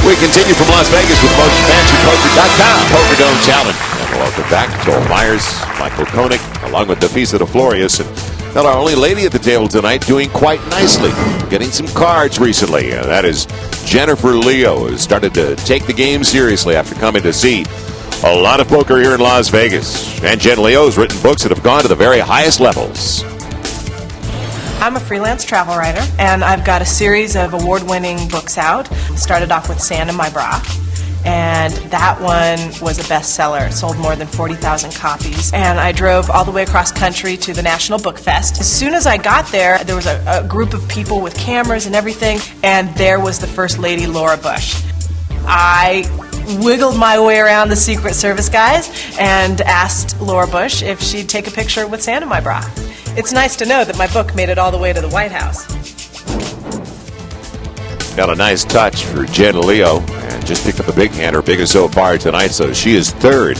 We continue from Las Vegas with MansionPoker.com Poker Dome Challenge. And welcome back to Joel Myers, Michael Koenig, along with Nafisa DeFlorius. And not our only lady at the table tonight, doing quite nicely, getting some cards recently. And that is Jennifer Leo, who started to take the game seriously after coming to see a lot of poker here in Las Vegas. And Jen Leo has written books that have gone to the very highest levels. I'm a freelance travel writer, and I've got a series of award-winning books out. Started off with Sand in My Bra, and that one was a bestseller. It sold more than 40,000 copies, and I drove all the way across country to the National Book Fest. As soon as I got there was a group of people with cameras and everything, and there was the First Lady, Laura Bush. I wiggled my way around the Secret Service guys and asked Laura Bush if she'd take a picture with Sand in My Bra. It's nice to know that my book made it all the way to the White House. Got a nice touch for Jen Leo, and just picked up a big hand, her biggest so far tonight, so she is third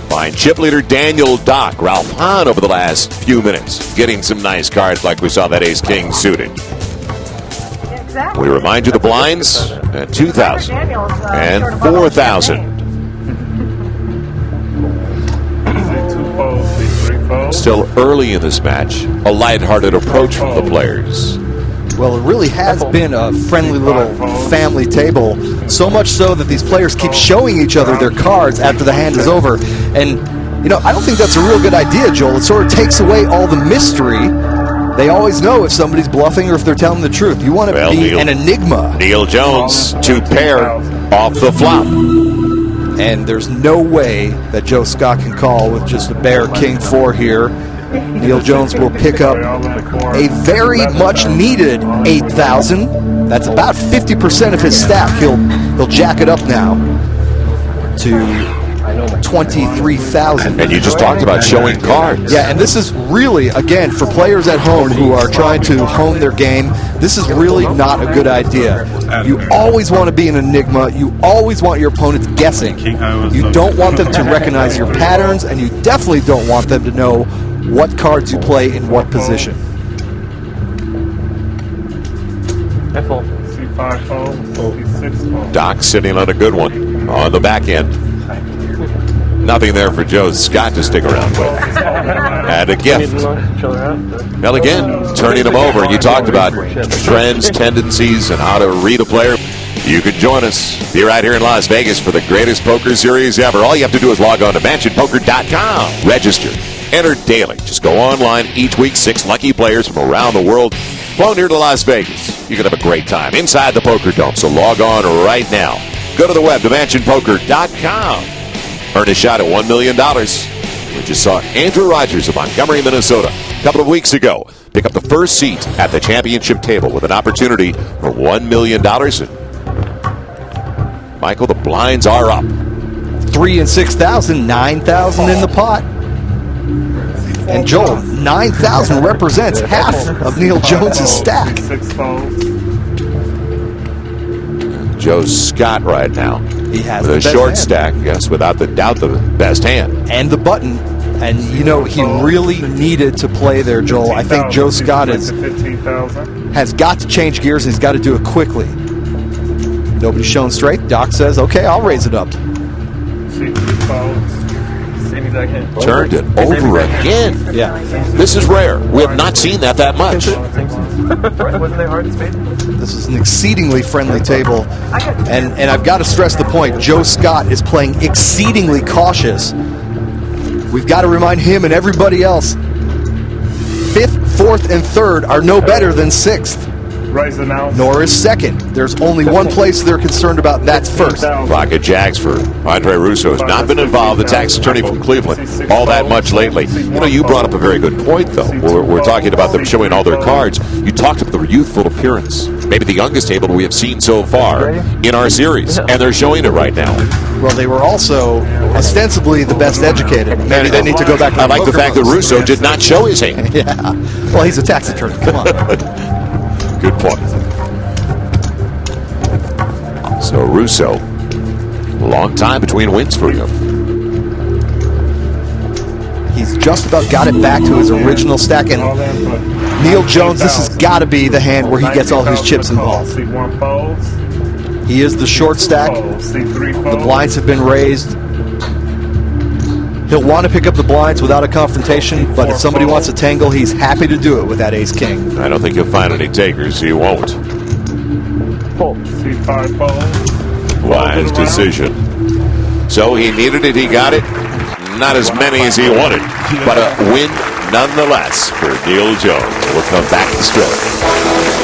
behind chip leader Daniel Dock. Ralph Hahn over the last few minutes, getting some nice cards like we saw that ace-king suited. We remind you the blinds at 2,000 and 4,000. Still early in this match, a lighthearted approach from the players. Well, it really has been a friendly little family table, so much so that these players keep showing each other their cards after the hand is over. And, you know, I don't think that's a real good idea, Joel. It sort of takes away all the mystery. They always know if somebody's bluffing or if they're telling the truth. You want to be an enigma. Neil Jones to pair off the flop. And there's no way that Joe Scott can call with just a bare king 4 here. Neil Jones will pick up a very much needed 8,000. That's about 50% of his stack. He'll jack it up now to 23,000. And you just talked about showing cards. Yeah, and this is really, again, for players at home who are trying to hone their game, this is really not a good idea. You always want to be an enigma. You always want your opponents guessing. You don't want them to recognize your patterns, and you definitely don't want them to know what cards you play in what position. Doc sitting on a good one on the back end. Nothing there for Joe Scott to stick around with. And a gift. Well, again, turning them over. You talked about trends, tendencies, and how to read a player. You can join us. Be right here in Las Vegas for the greatest poker series ever. All you have to do is log on to MansionPoker.com. Register. Enter daily. Just go online each week. 6 lucky players from around the world flown here to Las Vegas. You can have a great time inside the Poker Dome. So log on right now. Go to the web to MansionPoker.com. Earn a shot at $1 million. We just saw Andrew Rogers of Montgomery, Minnesota, a couple of weeks ago pick up the first seat at the championship table with an opportunity for $1 million. And Michael, the blinds are up. 3 and 6,000, 9,000 in the pot. And Joel, 9,000 represents half of Neil Jones's stack. Joe Scott right now. He has with the a short hand. stack, yes, without the doubt the best hand. And the button. And, you know, he really needed to play there, Joel. I think Joe Scott has got to change gears, and he's got to do it quickly. Nobody's shown straight. Doc says, okay, I'll raise it up. Turned it over again. Yeah. This is rare. We have not seen that much. This is an exceedingly friendly table. And I've got to stress the point, Joe Scott is playing exceedingly cautious. We've got to remind him and everybody else, 5th, 4th, and 3rd are no better than 6th. Nor is 2nd. There's only one place they're concerned about, that's 1st. Pocket jacks for Andre Russo has not been involved, the tax attorney from Cleveland, all that much lately. You know, you brought up a very good point, though. We're talking about them showing all their cards. You talked about the youthful appearance. Maybe the youngest table we have seen so far in our series, and they're showing it right now. Well, they were also ostensibly the best educated. Maybe they need to go back to I like the fact that Russo did not show his hand. Yeah. Well, he's a tax attorney. Come on. Good point. So Russo, long time between wins for him. He's just about got it back to his original stack. And Neil Jones, this has got to be the hand where he gets all his chips involved. He is the short stack. The blinds have been raised. He'll want to pick up the blinds without a confrontation, but if somebody wants to tangle, he's happy to do it with that ace-king. I don't think you'll find any takers. He won't. Fold. C5 fold. Wise decision. So he needed it. He got it. Not as many as he wanted, but a win nonetheless for Neil Jones. We'll come back to Strickland.